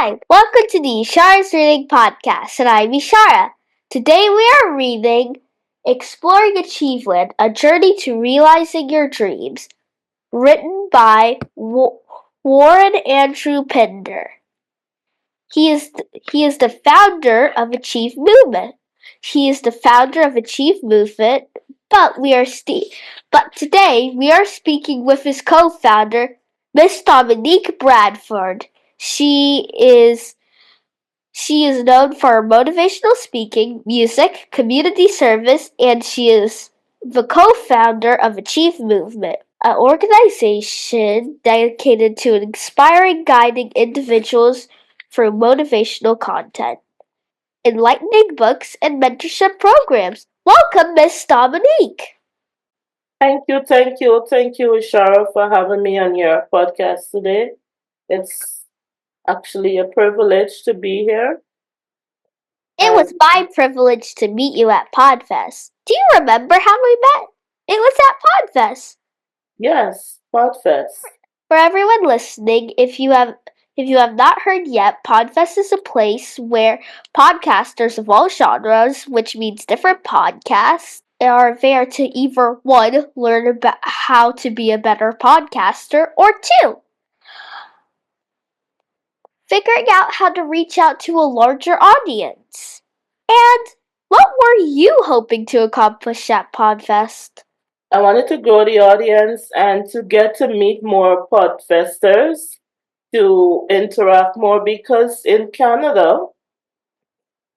Hi, welcome to the Ishara's Reading Podcast, and I'm Ishara. Today we are reading Exploring Achieveland, A Journey to Realizing Your Dreams, written by Warren Andrew Pinder. He is the founder of Achieve Movement. But today we are speaking with his co-founder, Miss Dominique Bradford. She is known for motivational speaking, music, community service, and she is the co-founder of Achieve Movement, an organization dedicated to inspiring guiding individuals through motivational content, enlightening books, and mentorship programs. Welcome, Miss Dominique. Thank you, Ishara, for having me on your podcast today. It's actually a privilege to be here. It was my privilege to meet you at Podfest. Do you remember how we met? It was at Podfest. Yes, Podfest. For everyone listening, if you have not heard yet, Podfest is a place where podcasters of all genres, which means different podcasts, are there to either one, learn about how to be a better podcaster, or two, figuring out how to reach out to a larger audience. And what were you hoping to accomplish at Podfest? I wanted to grow the audience and to get to meet more Podfesters, to interact more because in Canada,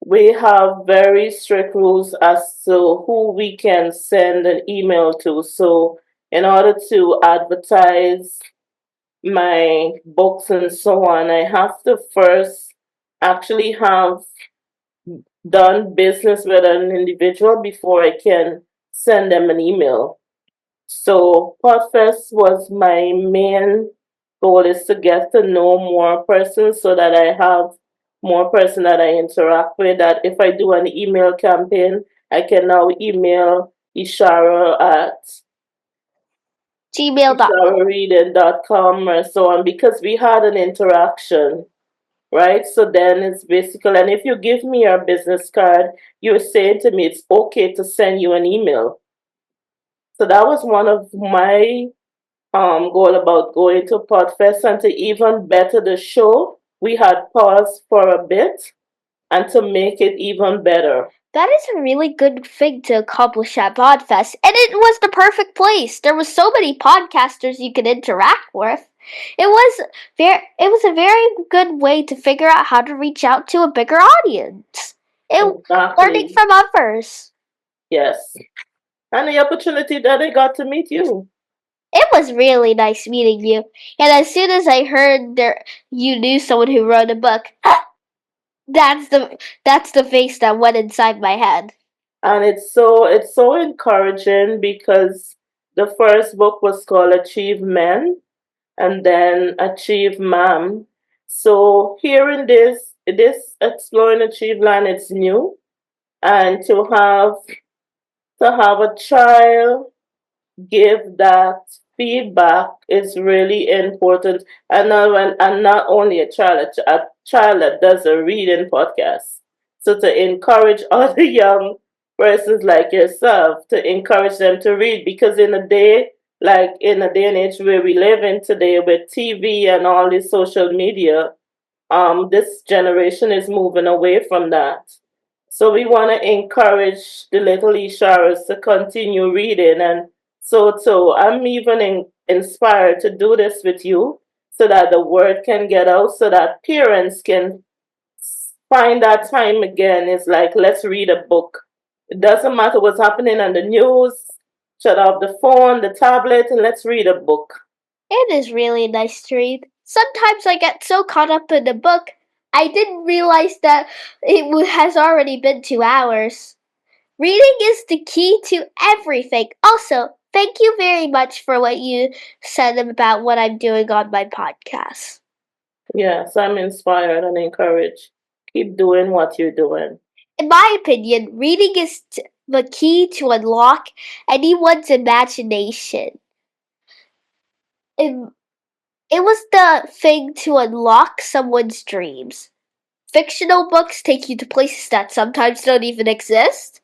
we have very strict rules as to who we can send an email to. So, in order to advertise my books and so on, I have to first actually have done business with an individual before I can send them an email. So Podfest was my main goal, is to get to know more persons so that I have more person that I interact with, that if I do an email campaign, I can now email Ishara at gmail.com or so on, because we had an interaction, right? So then it's basically, and if you give me your business card, you're saying to me it's okay to send you an email. So that was one of my goal about going to Podfest, and to even better the show, we had paused for a bit and to make it even better. That is a really good thing to accomplish at Podfest, and it was the perfect place. There was so many podcasters you could interact with. It was a very good way to figure out how to reach out to a bigger audience. Learning Exactly. from others. Yes. And the opportunity that I got to meet you. It was really nice meeting you. And as soon as I heard you knew someone who wrote a book, that's the face that went inside my head. And it's so encouraging because the first book was called Achieve Men and then Achieve Ma'am. So hearing this Exploring Achieveland, it's new, and to have a child give that feedback is really important. And not only a child that does a reading podcast. So to encourage other young persons like yourself, to encourage them to read, because in a day and age where we live in today with TV and all this social media, this generation is moving away from that. So we want to encourage the little Isharas to continue reading, and so I'm even inspired to do this with you so that the word can get out, so that parents can find that time again. It's like, let's read a book. It doesn't matter what's happening on the news. Shut off the phone, the tablet, and let's read a book. It is really nice to read. Sometimes I get so caught up in the book, I didn't realize that has already been 2 hours. Reading is the key to everything. Also, thank you very much for what you said about what I'm doing on my podcast. Yes, I'm inspired and encouraged. Keep doing what you're doing. In my opinion, reading is the key to unlock anyone's imagination. In It was the thing to unlock someone's dreams. Fictional books take you to places that sometimes don't even exist.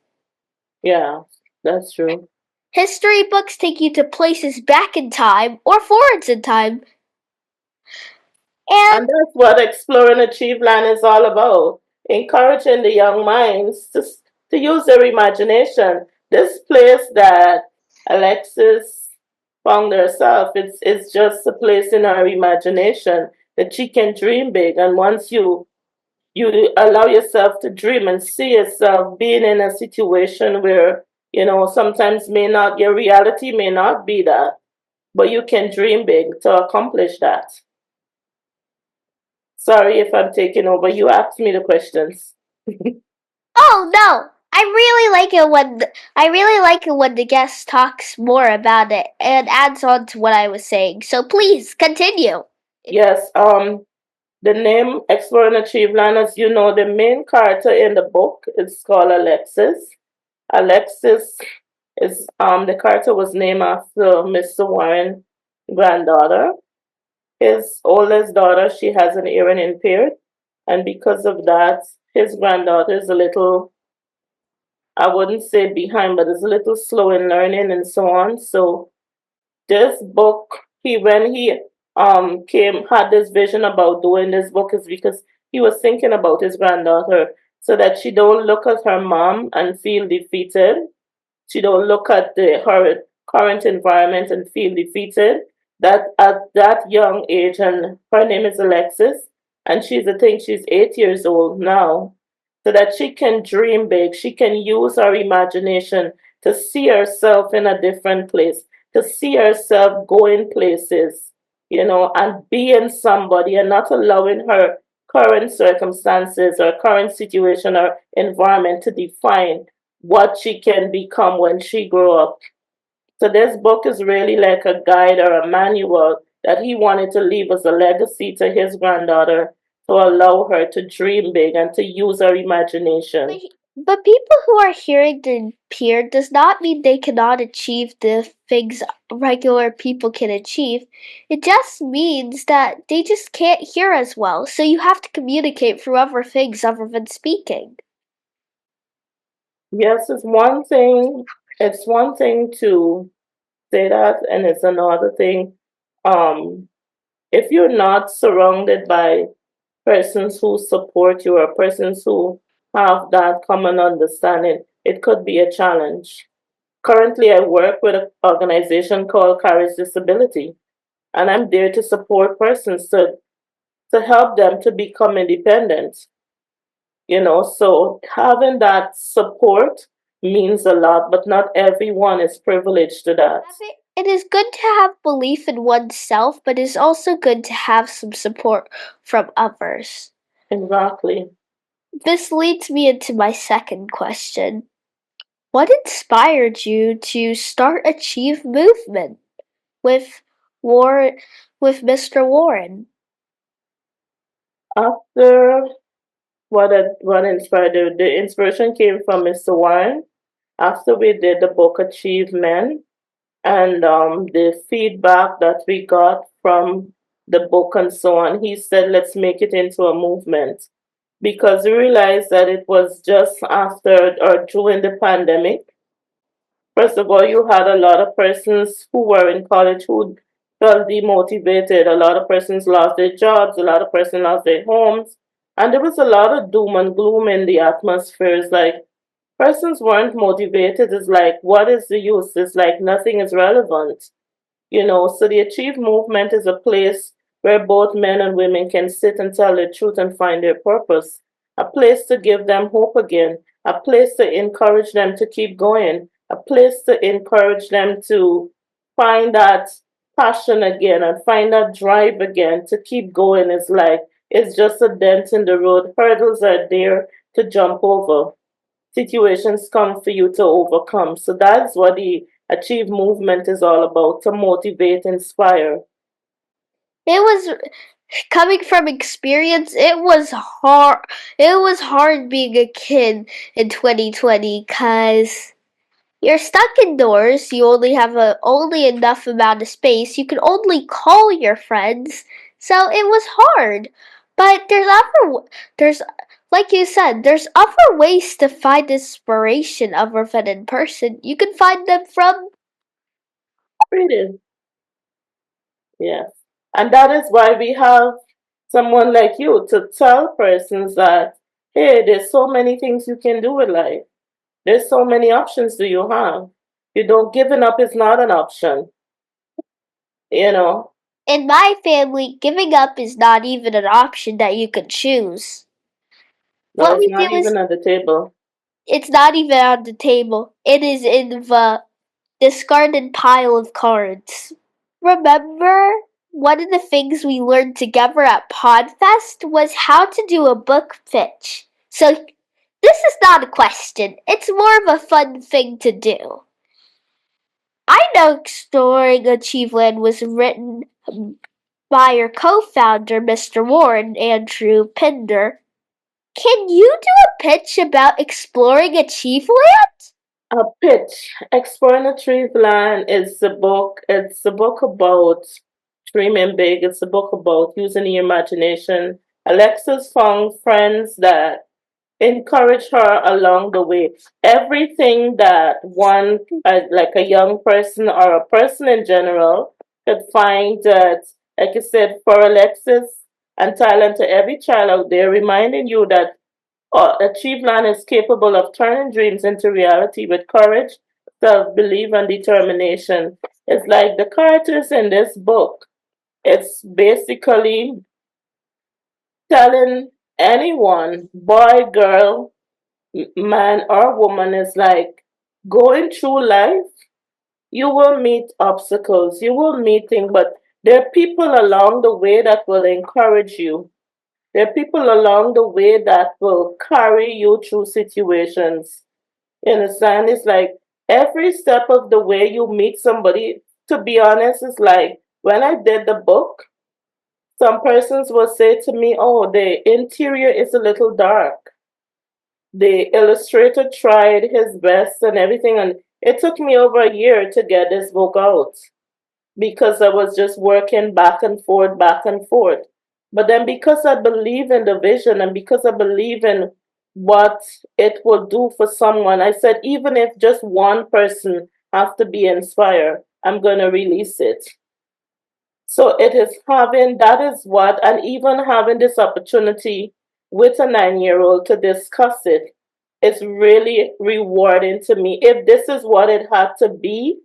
Yeah, that's true. History books take you to places back in time or forwards in time. And And that's what Exploring Achieveland is all about, encouraging the young minds to use their imagination. This place that Alexis found herself, it's just a place in her imagination that she can dream big. And once you allow yourself to dream and see yourself being in a situation where, sometimes your reality may not be that, but you can dream big to accomplish that. Sorry if I'm taking over. You asked me the questions. oh no, I really like it when the guest talks more about it and adds on to what I was saying. So please continue. Yes, the name Explore and Achieve Land, as you know, the main character in the book is called Alexis. Alexis is the character was named after Mr. Warren granddaughter. His oldest daughter, she has an hearing impaired, and because of that, his granddaughter is a little, I wouldn't say behind, but is a little slow in learning and so on. So this book, when he came had this vision about doing this book is because he was thinking about his granddaughter so that she don't look at her mom and feel defeated. She don't look at her current environment and feel defeated. That at that young age, and her name is Alexis, and she's 8 years old now, so that she can dream big. She can use her imagination to see herself in a different place, to see herself going places, and being somebody and not allowing her current circumstances or current situation or environment to define what she can become when she grow up. So this book is really like a guide or a manual that he wanted to leave as a legacy to his granddaughter to allow her to dream big and to use her imagination. But people who are hearing impaired does not mean they cannot achieve the things regular people can achieve. It just means that they just can't hear as well, so you have to communicate through other things other than speaking. Yes, it's one thing to say that, and it's another thing um if you're not surrounded by persons who support you or persons who have that common understanding, it could be a challenge. Currently, I work with an organization called Courage Disability, and I'm there to support persons to help them to become independent. So having that support means a lot, but not everyone is privileged to that. It is good to have belief in oneself, but it is also good to have some support from others. Exactly. This leads me into my second question. What inspired you to start Achieve Movement with War with Mr. Warren? After what inspired the inspiration came from Mr. Warren after we did the book Achievement, and the feedback that we got from the book and so on. He said, let's make it into a movement because we realized that it was just after or during the pandemic. First of all, you had a lot of persons who were in college who felt demotivated. A lot of persons lost their jobs. A lot of persons lost their homes. And there was a lot of doom and gloom in the atmosphere. It's like persons weren't motivated. It's like, what is the use? It's like nothing is relevant. So the Achieve movement is a place where both men and women can sit and tell the truth and find their purpose. A place to give them hope again. A place to encourage them to keep going. A place to encourage them to find that passion again and find that drive again to keep going. It's just a dent in the road. Hurdles are there to jump over. Situations come for you to overcome. So that's what the Achieve movement is all about, to motivate, inspire. It was coming from experience, it was hard. It was hard being a kid in 2020 cuz You're stuck indoors, you only have only enough amount of space, you can only call your friends, so it was hard. But there's like you said, there's other ways to find inspiration other than in person. You can find them from Reading, yes. And that is why we have someone like you to tell persons that, hey, there's so many things you can do with life. There's so many options do you have. You don't giving up is not an option, you know. in my family, giving up is not even an option that you can choose. No, What it's we do not is even at the table. it's not even on the table. It is in the discarded pile of cards. Remember, one of the things we learned together at Podfest was how to do a book pitch. So, this is not a question, it's more of a fun thing to do. I know Exploring Achieveland was written by your co founder, Mr. Warren Andrew Pinder. Can you do a pitch about exploring Achieveland? A pitch. Exploring a Tree's Land is a book. It's a book about dreaming big. It's a book about using the imagination. Alexa's found friends that encourage her along the way. Everything that one, like a young person or a person in general, could find that, like I said, for Alexis and Thailand, to every child out there, reminding you that Achieveland is capable of turning dreams into reality with courage, self belief, and determination. It's like the characters in this book. It's basically telling anyone, boy, girl, man, or woman, is like going through life. You will meet obstacles, you will meet things, but there are people along the way that will encourage you. There are people along the way that will carry you through situations. You understand? It's like every step of the way you meet somebody, to be honest, it's like when I did the book, some persons will say to me, oh, the interior is a little dark. The illustrator tried his best and everything, and it took me over a year to get this book out because I was just working back and forth, back and forth. But then because I believe in the vision and because I believe in what it will do for someone, I said, even if just one person has to be inspired, I'm going to release it. So it is having, that is what, and even having this opportunity with a 9-year old to discuss it, it's really rewarding to me. If this is what it had to be,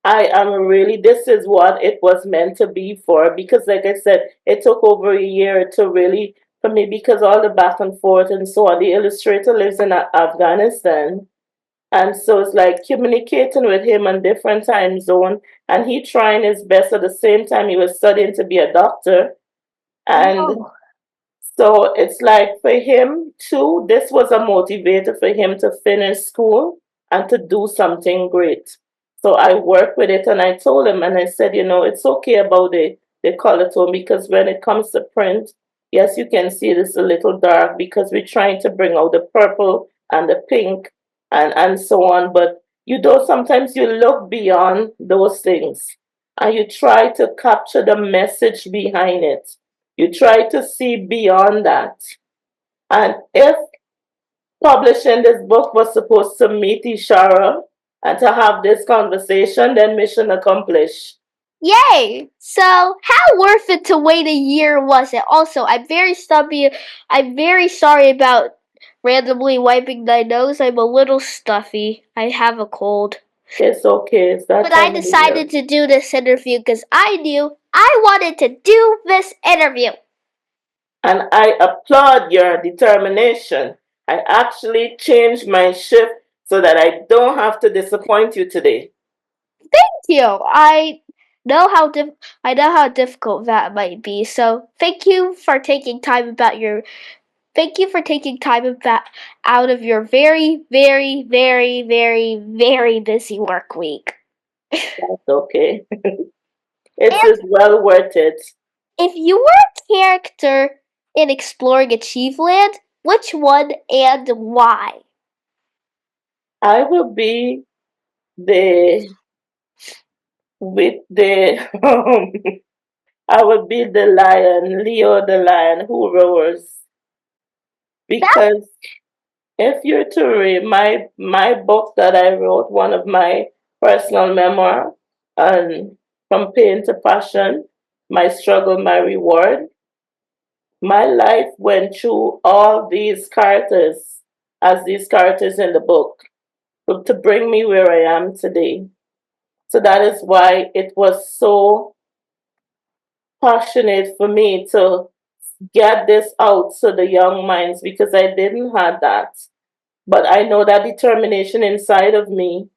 I am really, this is what it was meant to be for. Because, like I said, it took over a year to really, for me, because all the back and forth and so on. The illustrator lives in Afghanistan. And so it's like communicating with him on different time zone. And he trying his best at the same time he was studying to be a doctor. And Whoa. so it's like for him too, this was a motivator for him to finish school and to do something great. So I worked with it and I told him and I said, it's okay about the color tone because when it comes to print, yes, you can see this a little dark because we're trying to bring out the purple and the pink and so on. But sometimes you look beyond those things and you try to capture the message behind it. You try to see beyond that. And if publishing this book was supposed to meet Ishara and to have this conversation, then mission accomplished. Yay! So, how worth it to wait a year was it? Also, I'm very sorry about randomly wiping my nose. I'm a little stuffy. I have a cold. It's okay, it's that But I time of the year. decided to do this interview because I knew I wanted to do this interview. And I applaud your determination. I actually changed my shift so that I don't have to disappoint you today. Thank you. I know how difficult that might be. So, thank you for taking time about out of your very, very, very, very, very busy work week. That's okay. It's And is well worth it. if you were a character in Exploring Achieveland, which one and why? I will be the with the I would be the lion, Leo the lion who roars. That Because if you're to read my book that I wrote, one of my personal memoir, and from pain to passion, my struggle, my reward, my life went through all these characters as these characters in the book to bring me where I am today. So that is why it was so passionate for me to get this out to the young minds because I didn't have that. But I know that determination inside of me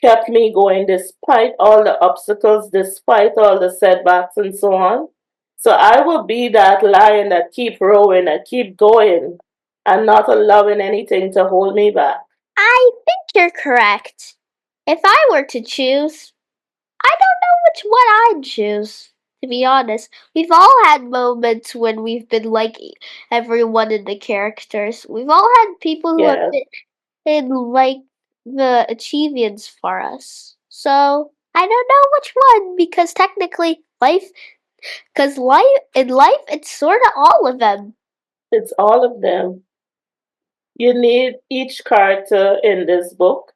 kept me going despite all the obstacles, despite all the setbacks and so on. So I will be that lion that keep rowing, that keep going and not allowing anything to hold me back. I think you're correct. If I were to choose, I don't know which one I'd choose. To be honest, we've all had moments when we've been like everyone in the characters. We've all had people who have Yes, been like the achievements for us. So I don't know which one because technically life in life it's sort of all of them. it's all of them. You need each character in this book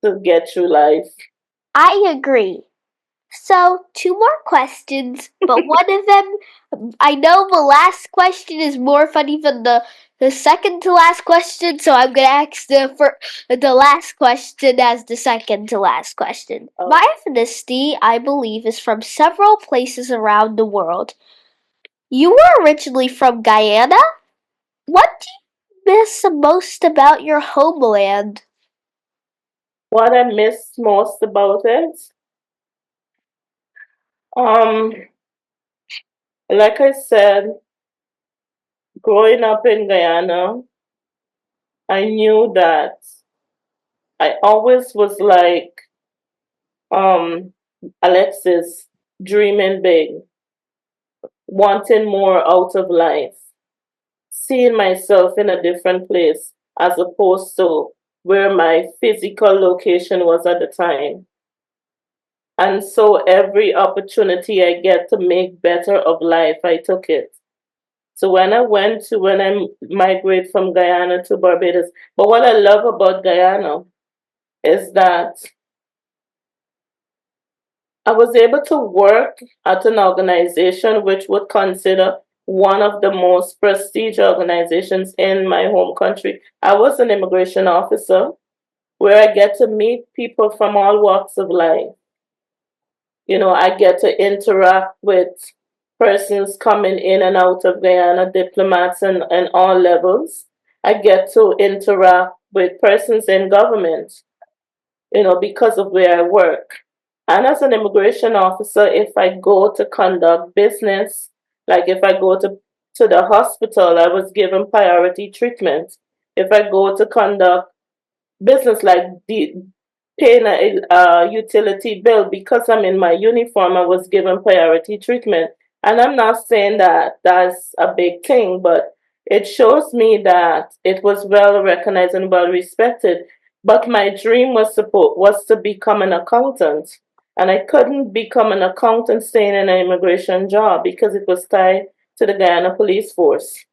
to get through life. I agree. So, two more questions, but one of them, I know the last question is more funny than the second to last question, so I'm gonna ask the last question as the second to last question. Oh, My ethnicity, I believe, is from several places around the world. You were originally from Guyana. What do you miss most about your homeland? what I miss most about it, um, like I said, growing up in Guyana, I knew that I always was like um Alexis, dreaming big, wanting more out of life, seeing myself in a different place as opposed to where my physical location was at the time. And so every opportunity I get to make better of life, I took it. So when I migrate from Guyana to Barbados, but what I love about Guyana is that I was able to work at an organization which would consider one of the most prestigious organizations in my home country. I was an immigration officer where I get to meet people from all walks of life. You know, I get to interact with persons coming in and out of Guyana, diplomats and all levels. I get to interact with persons in government, you know, because of where I work. And as an immigration officer, if I go to conduct business, like if I go to the hospital, I was given priority treatment. If I go to conduct business like paying a utility bill because I'm in my uniform, I was given priority treatment. And I'm not saying that that's a big thing, but it shows me that it was well recognized and well respected. But my dream was to become an accountant, and I couldn't become an accountant staying in an immigration job because it was tied to the Guyana Police Force.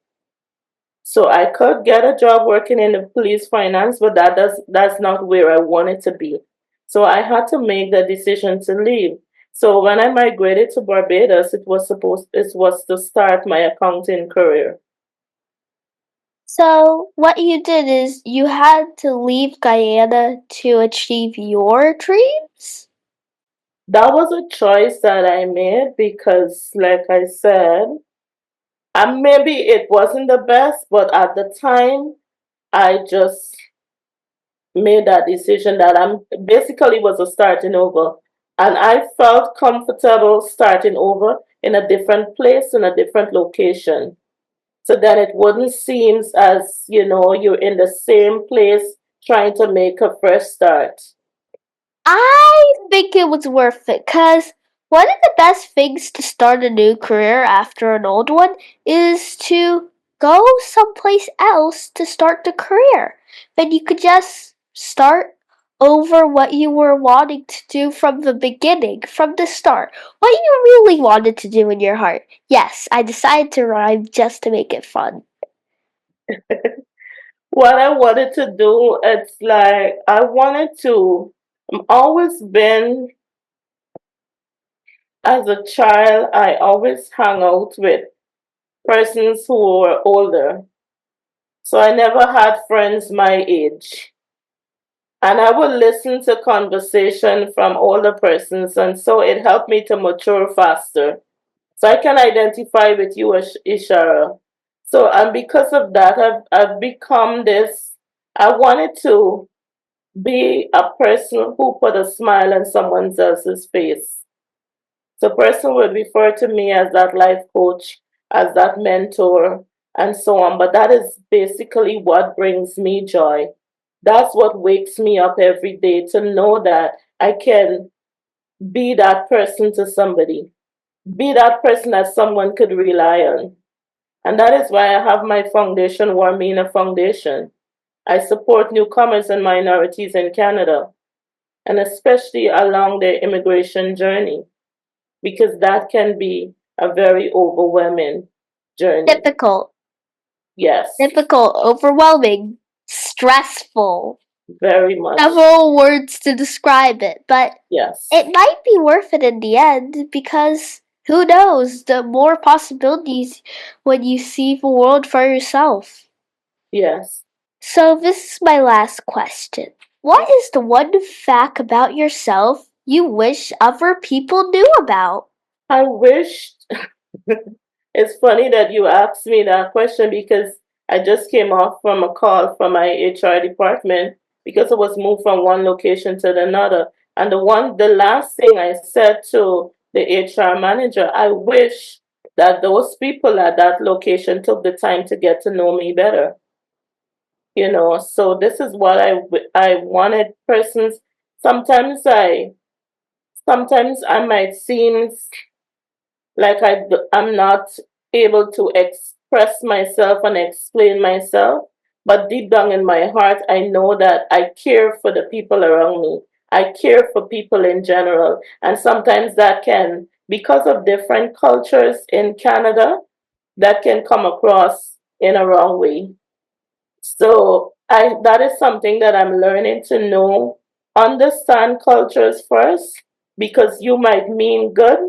So I could get a job working in the police finance, but that's not where I wanted to be. So I had to make the decision to leave. So when I migrated to Barbados, it was to start my accounting career. So, what you did is you had to leave Guyana to achieve your dreams? That was a choice that I made because, like I said, and maybe it wasn't the best, but at the time, I just made that decision that I'm basically was a starting over. And I felt comfortable starting over in a different place, in a different location. So that it wouldn't seem as, you know, you're in the same place trying to make a fresh start. I think it was worth it because one of the best things to start a new career after an old one is to go someplace else to start the career. Then you could just start over what you were wanting to do from the beginning, from the start. What you really wanted to do in your heart. Yes, I decided to rhyme just to make it fun. What I wanted to do, it's like I wanted to. I've always been, as a child, I always hung out with persons who were older. So I never had friends my age. And I would listen to conversation from older persons, and so it helped me to mature faster. So I can identify with you, Ishara. So, and because of that, I've become this. I wanted to be a person who put a smile on someone else's face. So, person would refer to me as that life coach, as that mentor, and so on. But that is basically what brings me joy. That's what wakes me up every day, to know that I can be that person to somebody, be that person that someone could rely on. And that is why I have my foundation, Warmina Foundation. I support newcomers and minorities in Canada, and especially along their immigration journey, because that can be a very overwhelming journey. Difficult, Yes, overwhelming, stressful. very much. Several words to describe it, but Yes, it might be worth it in the end because who knows, the more possibilities when you see the world for yourself. yes. So, this is my last question. What is the one fact about yourself you wish other people knew about? I wish. It's funny that you asked me that question, because I just came off from a call from my HR department, because I was moved from one location to another. And the last thing I said to the HR manager, I wish that those people at that location took the time to get to know me better. So this is what I wanted persons. Sometimes I might seem like I'm not able to express myself and explain myself. But deep down in my heart, I know that I care for the people around me. I care for people in general. And sometimes that can, because of different cultures in Canada, that can come across in a wrong way. So that is something that I'm learning to know, understand cultures first, because you might mean good,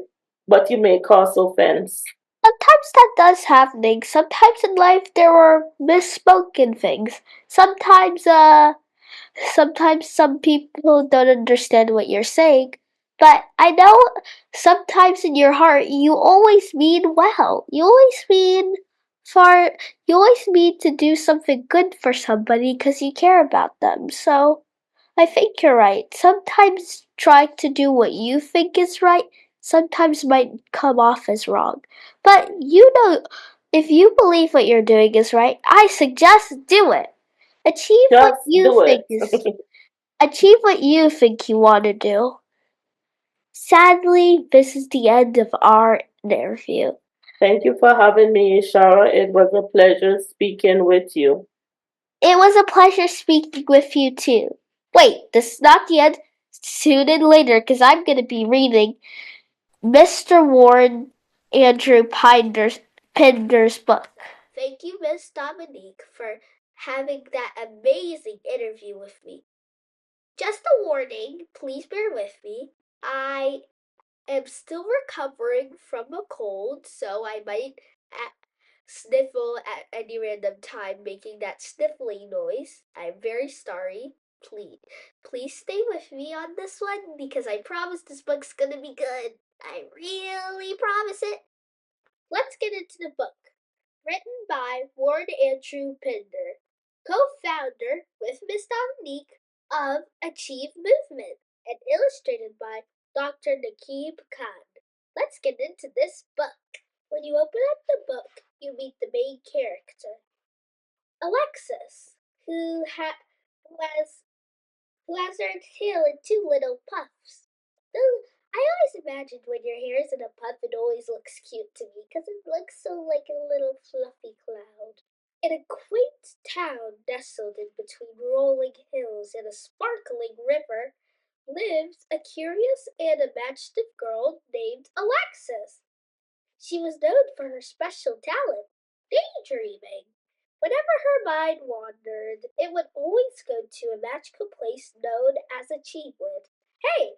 but you may cause offense. Sometimes that does happen. Sometimes in life there are misspoken things. Sometimes some people don't understand what you're saying. But I know sometimes in your heart you always mean well. For you always mean to do something good for somebody because you care about them. So I think you're right. Sometimes trying to do what you think is right sometimes might come off as wrong. But if you believe what you're doing is right, I suggest do it. Achieve what Just you do think it. is Achieve what you think you want to do. Sadly, this is the end of our interview. Thank you for having me, Ishara. It was a pleasure speaking with you. It was a pleasure speaking with you too. Wait, this is not the end. Tune in later because I'm going to be reading Mr. Warren Andrew Pinder's book. Thank you, Miss Dominique, for having that amazing interview with me. Just a warning, please bear with me. I am still recovering from a cold, so I might sniffle at any random time, making that sniffling noise. I'm very sorry. Please stay with me on this one because I promise this book's gonna be good. I really promise it. Let's get into the book. Written by Warren Andrew Pinder, co-founder with Miss Dominique of Achieve Movement, and illustrated by Dr. Naqib Khan. Let's get into this book. When you open up the book, you meet the main character, Alexis, who has who has her tail in two little puffs. I always imagined when your hair is in a puff, it always looks cute to me because it looks so like a little fluffy cloud. In a quaint town nestled in between rolling hills and a sparkling river lived a curious and imaginative girl named Alexis. She was known for her special talent, daydreaming. Whenever her mind wandered, it would always go to a magical place known as Achieveland. Hey,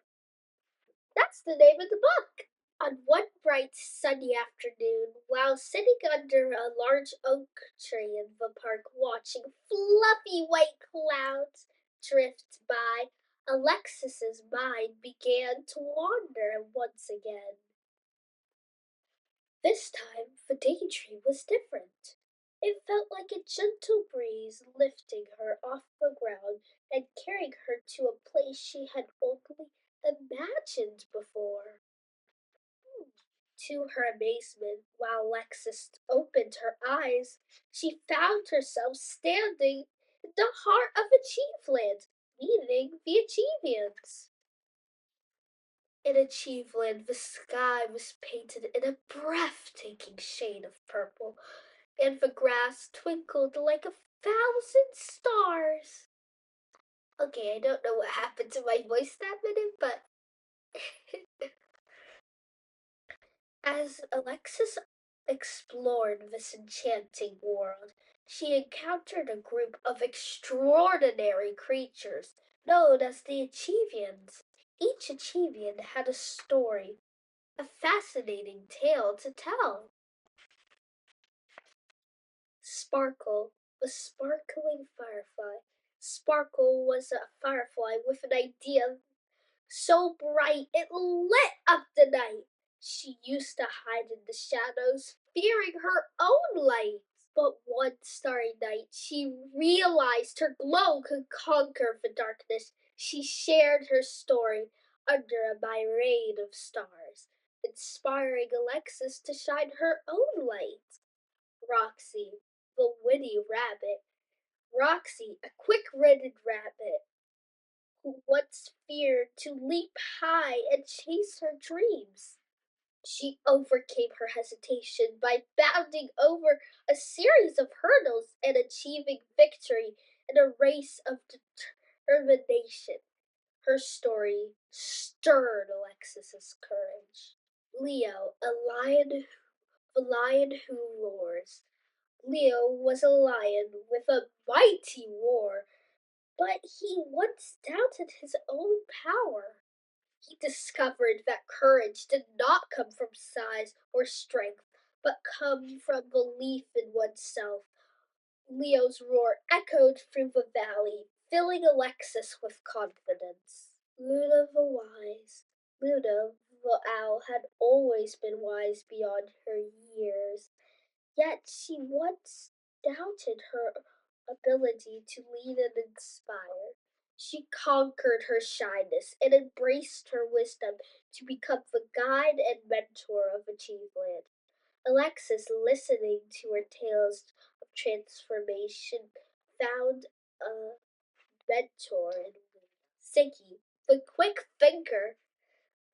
that's the name of the book! On one bright sunny afternoon, while sitting under a large oak tree in the park watching fluffy white clouds drift by, Alexis's mind began to wander once again. This time, the daydream was different. It felt like a gentle breeze lifting her off the ground and carrying her to a place she had only imagined before. To her amazement, while Alexis opened her eyes, she found herself standing in the heart of Achieveland, meeting the Achievians. In Achieveland, the sky was painted in a breathtaking shade of purple, and the grass twinkled like 1,000 stars. Okay, I don't know what happened to my voice that minute, but as Alexis explored this enchanting world, she encountered a group of extraordinary creatures known as the Achievians. Each Achievian had a story, a fascinating tale to tell. Sparkle, the sparkling firefly. Sparkle was a firefly with an idea so bright it lit up the night. She used to hide in the shadows, fearing her own light. But one starry night she realized her glow could conquer the darkness. She shared her story under a myriad of stars, inspiring Alexis to shine her own light. Roxy, the witty rabbit. Roxy, a quick-witted rabbit who once feared to leap high and chase her dreams. She overcame her hesitation by bounding over a series of hurdles and achieving victory in a race of determination. Her story stirred Alexis's courage. Leo, a lion who roars. Leo was a lion with a mighty roar, but he once doubted his own power. He discovered that courage did not come from size or strength, but come from belief in oneself. Leo's roar echoed through the valley, filling Alexis with confidence. Luna the wise. Luna the owl had always been wise beyond her years. Yet she once doubted her ability to lead and inspire. She conquered her shyness and embraced her wisdom to become the guide and mentor of Achieveland. Alexis, listening to her tales of transformation, found a mentor in Ziggy, the quick thinker.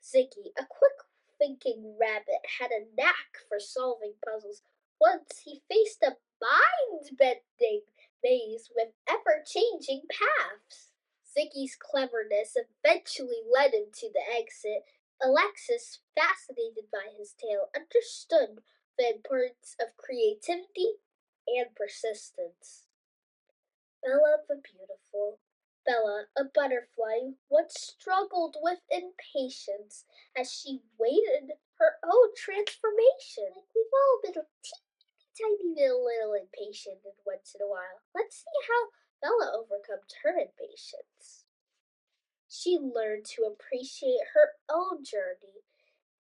Ziggy, a quick-thinking rabbit, had a knack for solving puzzles. Once he faced a mind-bending maze with ever-changing paths. Ziggy's cleverness eventually led him to the exit. Alexis, fascinated by his tale, understood the importance of creativity and persistence. Bella the Beautiful. Bella, a butterfly, once struggled with impatience as she waited her own transformation. Like we've all been a tiny little impatient once in a while. Let's see how Bella overcomes her impatience. She learned to appreciate her own journey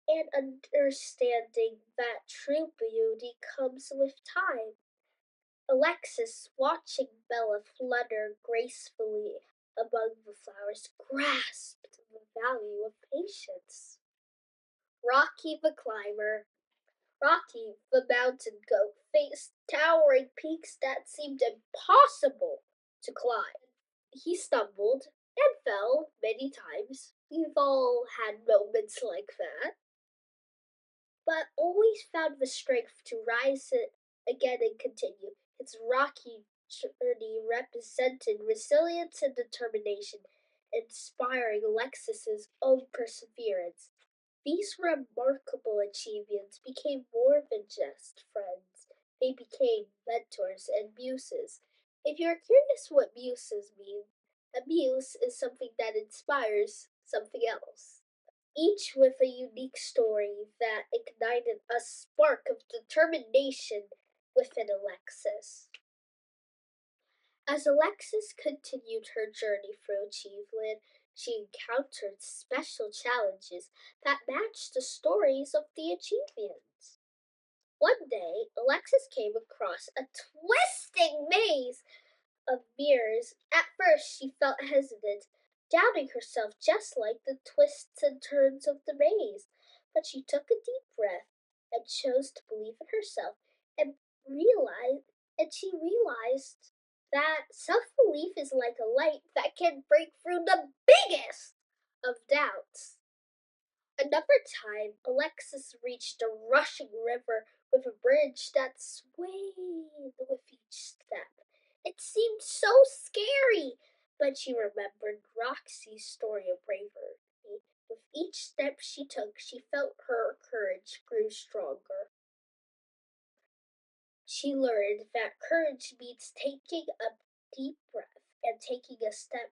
and understanding that true beauty comes with time. Alexis, watching Bella flutter gracefully among the flowers, grasped the value of patience. Rocky the climber. Rocky, the mountain goat, faced towering peaks that seemed impossible to climb. He stumbled and fell many times. We've all had moments like that, but always found the strength to rise again and continue. His rocky journey represented resilience and determination, inspiring Alexis's own perseverance. These remarkable achievements became more than just friends. They became mentors and muses. If you're curious what muses mean, a muse is something that inspires something else, each with a unique story that ignited a spark of determination within Alexis. As Alexis continued her journey through Achieveland, she encountered special challenges that matched the stories of the achievements. One day, Alexis came across a twisting maze of mirrors. At first, she felt hesitant, doubting herself just like the twists and turns of the maze. But she took a deep breath and chose to believe in herself and she realized that self-belief is like a light that can break through the biggest of doubts. Another time, Alexis reached a rushing river with a bridge that swayed with each step. It seemed so scary, but she remembered Roxy's story of bravery. With each step she took, she felt her courage grew stronger. She learned that courage means taking a deep breath and taking a step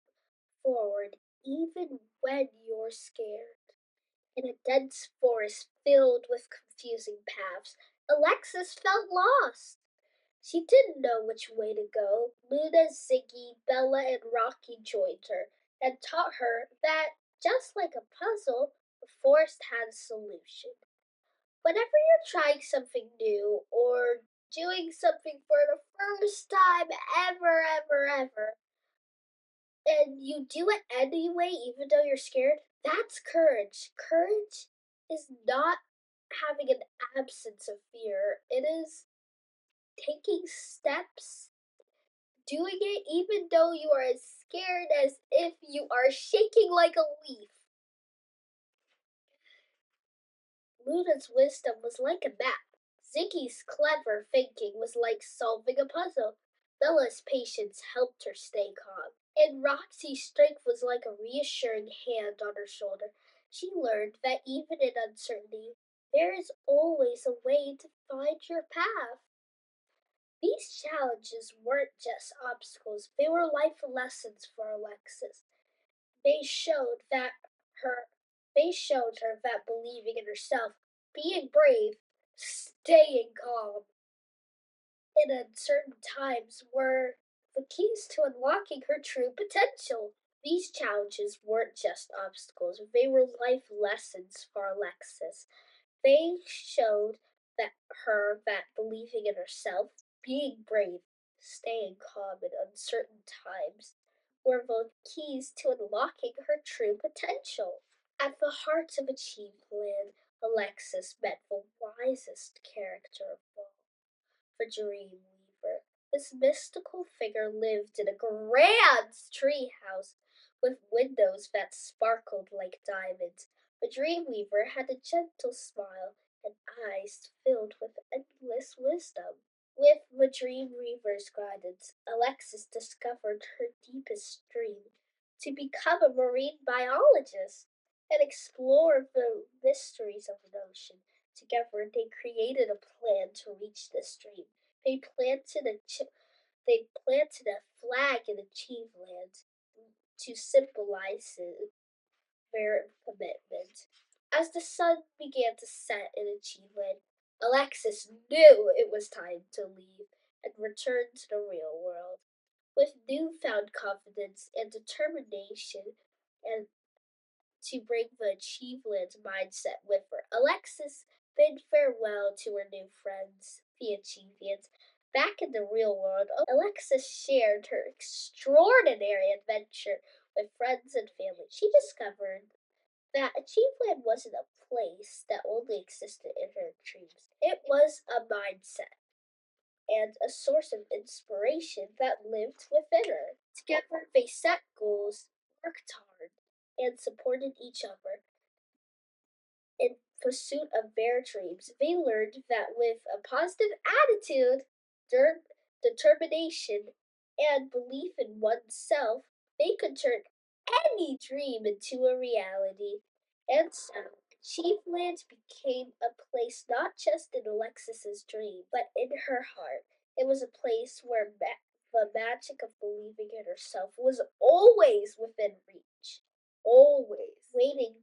forward even when you're scared. In a dense forest filled with confusing paths, Alexis felt lost. She didn't know which way to go. Luna, Ziggy, Bella, and Rocky joined her and taught her that, just like a puzzle, the forest had a solution. Whenever you're trying something new or doing something for the first time ever, and you do it anyway, even though you're scared, that's courage. Courage is not having an absence of fear, it is taking steps, doing it even though you are as scared as if you are shaking like a leaf. Luna's wisdom was like a map. Ziggy's clever thinking was like solving a puzzle. Bella's patience helped her stay calm, and Roxy's strength was like a reassuring hand on her shoulder. She learned that even in uncertainty, there is always a way to find your path. These challenges weren't just obstacles, they were life lessons for Alexis. They showed that her they showed her that believing in herself, being brave, staying calm in uncertain times were the keys to unlocking her true potential. These challenges weren't just obstacles, they were life lessons for Alexis. They showed that believing in herself, being brave, staying calm in uncertain times were the keys to unlocking her true potential. At the heart of Achieveland, Alexis met the wisest character of all, the Dreamweaver. This mystical figure lived in a grand treehouse with windows that sparkled like diamonds. The Dreamweaver had a gentle smile and eyes filled with endless wisdom. With the Dreamweaver's guidance, Alexis discovered her deepest dream to become a marine biologist and explore the mysteries of the ocean. Together, they created a plan to reach this dream. They planted a flag in Achieveland to symbolize their commitment. As the sun began to set in Achieveland, Alexis knew it was time to leave and return to the real world. With newfound confidence and determination and to bring the Achieveland mindset with her, Alexis bid farewell to her new friends, the Achievians. Back in the real world, Alexis shared her extraordinary adventure with friends and family. She discovered that Achieveland wasn't a place that only existed in her dreams. It was a mindset and a source of inspiration that lived within her. Together, they set goals, worked hard, and supported each other in pursuit of their dreams. They learned that with a positive attitude, determination, and belief in oneself, they could turn any dream into a reality. And so, Achieveland became a place not just in Alexis's dream, but in her heart. It was a place where the magic of believing in herself was always within reach, always waiting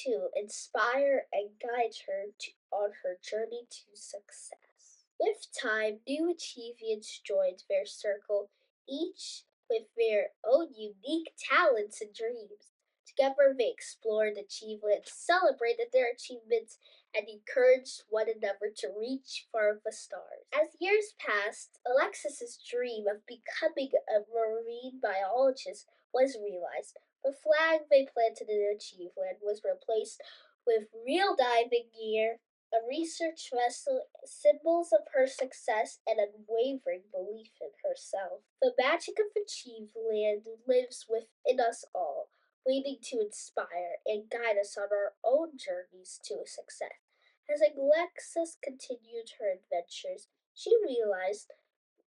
to inspire and guide her on her journey to success. With time, new achievements joined their circle, each with their own unique talents and dreams. Together, they explored Achieveland, celebrated their achievements, and encouraged one another to reach for the stars. As years passed, Alexis's dream of becoming a marine biologist was realized. The flag they planted in Achieveland was replaced with real diving gear, a research vessel, symbols of her success, and unwavering belief in herself. The magic of Achieveland lives within us all, waiting to inspire and guide us on our own journeys to success. As Alexis continued her adventures, she realized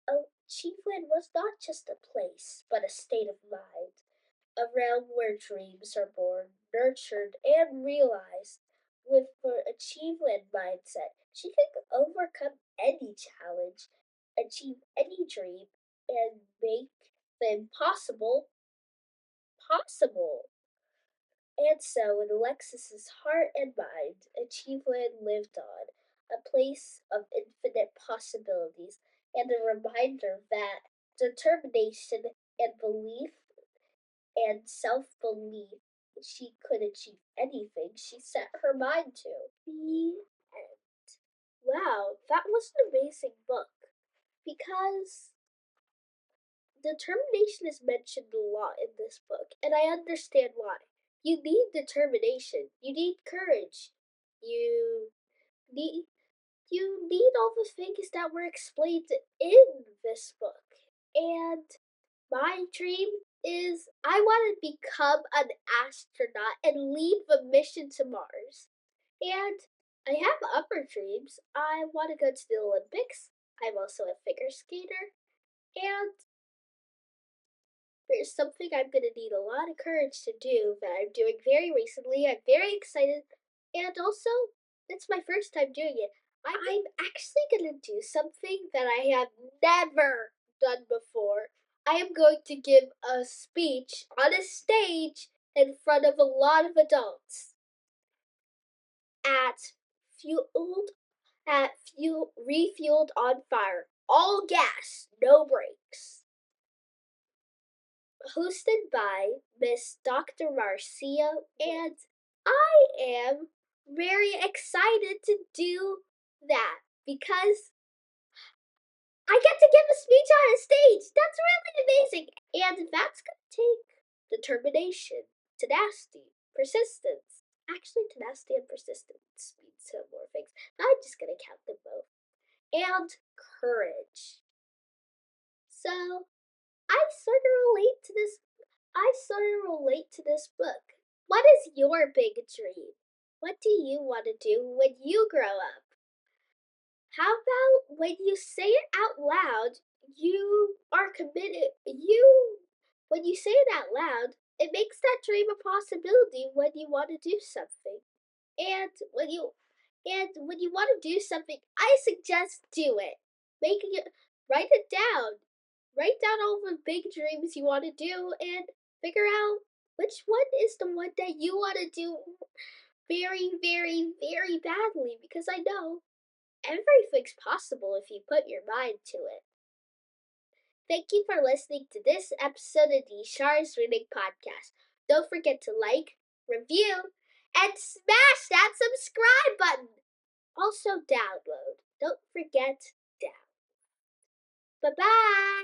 Achieveland was not just a place, but a state of mind, a realm where dreams are born, nurtured, and realized. With her Achieveland mindset, she can overcome any challenge, achieve any dream, and make the impossible possible. And so, in Alexis's heart and mind, Achieveland lived on, a place of infinite possibilities, and a reminder that determination and belief and self-belief she could achieve anything she set her mind to. The end. Wow, that was an amazing book because determination is mentioned a lot in this book, and I understand why. You need determination. You need courage. You need you need all the things that were explained in this book. And my dream is I want to become an astronaut and lead the mission to Mars. And I have other dreams. I want to go to the Olympics. I'm also a figure skater. And there's something I'm going to need a lot of courage to do that I'm doing very recently. I'm very excited. And also, it's my first time doing it. I'm actually going to do something that I have never done before. I am going to give a speech on a stage in front of a lot of adults at fueled refueled on fire. All gas, no brakes. Hosted by Miss Dr. Marcia, and I am very excited to do that because I get to give a speech on a stage. That's really amazing. And that's going to take determination, tenacity, persistence. Actually, tenacity and persistence mean similar things. I'm just going to count them both. And courage. So, I sort of relate to this. I sort of relate to this book. What is your big dream? What do you want to do when you grow up? How about when you say it out loud, you are committed. When you say it out loud, it makes that dream a possibility when you want to do something. And when you want to do something, I suggest do it. Making it write it down. Write down all the big dreams you want to do and figure out which one is the one that you want to do very, very, very badly because I know everything's possible if you put your mind to it. Thank you for listening to this episode of the Ishara's Reading Podcast. Don't forget to like, review, and smash that subscribe button. Also download. Don't forget down. Bye-bye.